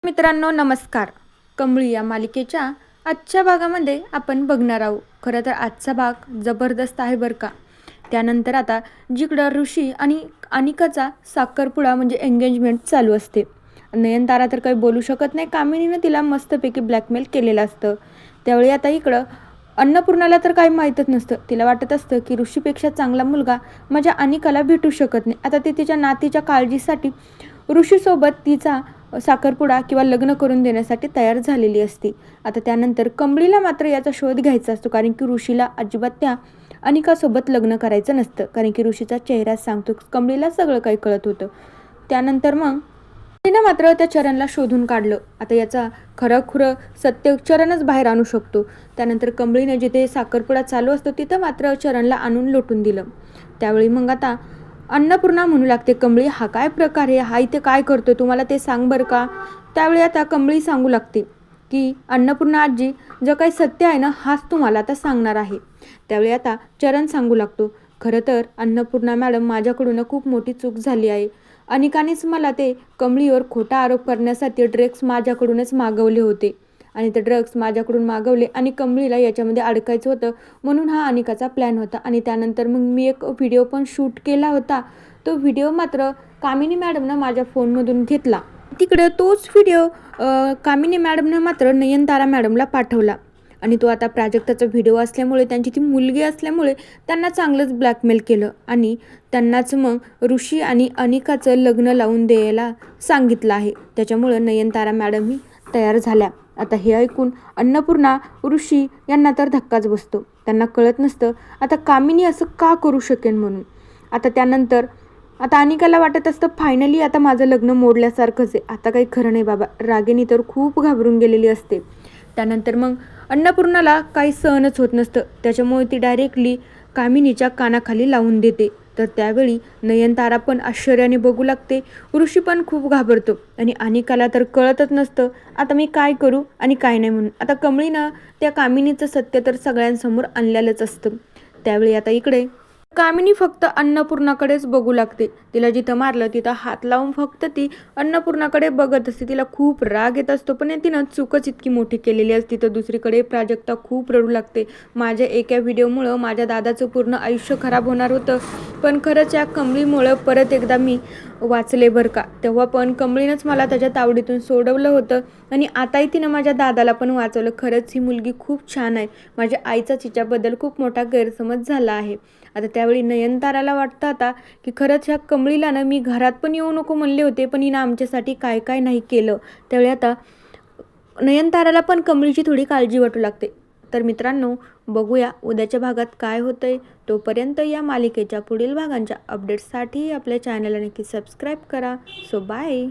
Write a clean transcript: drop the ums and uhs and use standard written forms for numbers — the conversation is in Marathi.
मित्रांनो नमस्कार. कमळी या मालिकेच्या आजच्या भागामध्ये आपण बघणार आहोत. खरं तर आजचा भाग जबरदस्त आहे बरं का. त्यानंतर आता जिकडं ऋषी आणि अनिकाचा साखरपुडा म्हणजे एंगेजमेंट चालू असते. नयनतारा तर काही बोलू शकत नाही. कामिनीनं तिला मस्तपैकी ब्लॅकमेल केलेलं असतं. त्यावेळी आता इकडं अन्नपूर्णाला तर काही माहीतच नसतं. तिला वाटत असतं की ऋषीपेक्षा चांगला मुलगा माझ्या अनिकाला भेटू शकत नाही. आता ती तिच्या नातीच्या काळजीसाठी ऋषीसोबत तिचा साखरपुडा किंवा लग्न करून देण्यासाठी तयार झालेली असते. आता त्यानंतर कमळीला मात्र याचा शोध घ्यायचा असतो, कारण की ऋषीला अजिबात त्या अनिकासोबत लग्न करायचं नसतं, कारण की ऋषीचा चेहराच सांगतो. कमळीला सगळं काही कळत होतं. त्यानंतर मग तिनं मात्र त्या चरणला शोधून काढलं. आता याचा खरं सत्य चरणच बाहेर आणू शकतो. त्यानंतर कमळीने जिथे साखरपुडा चालू असतो तिथं मात्र चरणला आणून लोटून दिलं. त्यावेळी मग आता अन्नपूर्णा म्हणू लागते, कमळी हा काय प्रकार आहे, हा इथे काय करतो, तुम्हाला ते सांग बरं का. त्यावेळी आता कमळी सांगू लागते की अन्नपूर्णा आजी, जे काही सत्य आहे ना हाच तुम्हाला आता सांगणार आहे. त्यावेळी आता चरण सांगू लागतो, खरं तर अन्नपूर्णा मॅडम, माझ्याकडून खूप मोठी चूक झाली आहे. अनिकानेच मला ते कमळीवर खोटा आरोप करण्यासाठी ड्रग्स माझ्याकडूनच मागवले होते आणि ते ड्रग्स माझ्याकडून मागवले आणि कमळीला याच्यामध्ये अडकायचं होतं, म्हणून हा अनिकाचा प्लॅन होता. आणि त्यानंतर मग मी एक व्हिडिओ पण शूट केला होता. तो व्हिडिओ मात्र कामिनी मॅडमनं माझ्या फोनमधून घेतला. तिकडं तोच व्हिडिओ कामिनी मॅडमनं मात्र नयनतारा मॅडमला पाठवला. आणि तो आता प्राजक्ताचा व्हिडिओ असल्यामुळे, त्यांची ती मुलगी असल्यामुळे त्यांना चांगलंच ब्लॅकमेल केलं आणि त्यांनाच मग ऋषी आणि अनिकाचं लग्न लावून द्यायला सांगितलं आहे. त्याच्यामुळं नयनतारा मॅडमही तयार झाल्या. आता हे ऐकून अन्नपूर्णा, ऋषी यांना तर धक्काच बसतो. त्यांना कळत नसतं आता कामिनी असं का करू शकेन म्हणून. आता त्यानंतर आता अनिकाला वाटत असतं फायनली आता माझं लग्न मोडल्यासारखंच आहे, आता काही खरं नाही बाबा. रागिनी तर खूप घाबरून गेलेली असते. त्यानंतर मग अन्नपूर्णाला काही सहनच होत नसतं. त्याच्यामुळे ती डायरेक्टली कामिनीच्या कानाखाली लावून देते. तर त्यावेळी नयनतारा पण आश्चर्याने बघू लागते. ऋषी पण खूप घाबरतो आणि अनिकाला तर कळतच नसतं आता मी काय करू आणि काय नाही म्हणून. आता कमळीनं त्या कामिनीचं सत्य तर सगळ्यांसमोर आणलेलंच असतं. त्यावेळी आता इकडे कामिनी फक्त अन्नपूर्णाकडेच बघू लागते. तिला जिथं मारलं तिथं हात लावून फक्त ती अन्नपूर्णाकडे बघत असते. तिला खूप राग येत असतो, पण तिनं चूकच इतकी मोठी केलेली असते. तर दुसरीकडे प्राजक्ता खूप रडू लागते. माझ्या एका व्हिडिओमुळं माझ्या दादाचं पूर्ण आयुष्य खराब होणार होतं, पण खरंच या कमळीमुळं परत एकदा मी वाचले बरं का. तेव्हा पण कमळीनंच मला त्याच्या तावडीतून सोडवलं होतं आणि आताही तिनं माझ्या दादाला पण वाचवलं. खरंच ही मुलगी खूप छान आहे. माझ्या आईचा तिच्याबद्दल खूप मोठा गैरसमज झाला आहे. आता त्यावेळी नयनताराला वाटतं आता की खरंच ह्या कमळीला ना मी घरात पण येऊ नको म्हणले होते, पण हिनं आमच्यासाठी काय काय नाही केलं. त्यावेळी आता नयनताराला पण कमळीची थोडी काळजी वाटू लागते. तर मित्रांनो, बघूया उद्याच्या भागात काय होतंय. तोपर्यंत या मालिकेच्या पुढील भागांच्या अपडेट्ससाठी आपल्या चॅनलला नक्की सबस्क्राईब करा. So bye.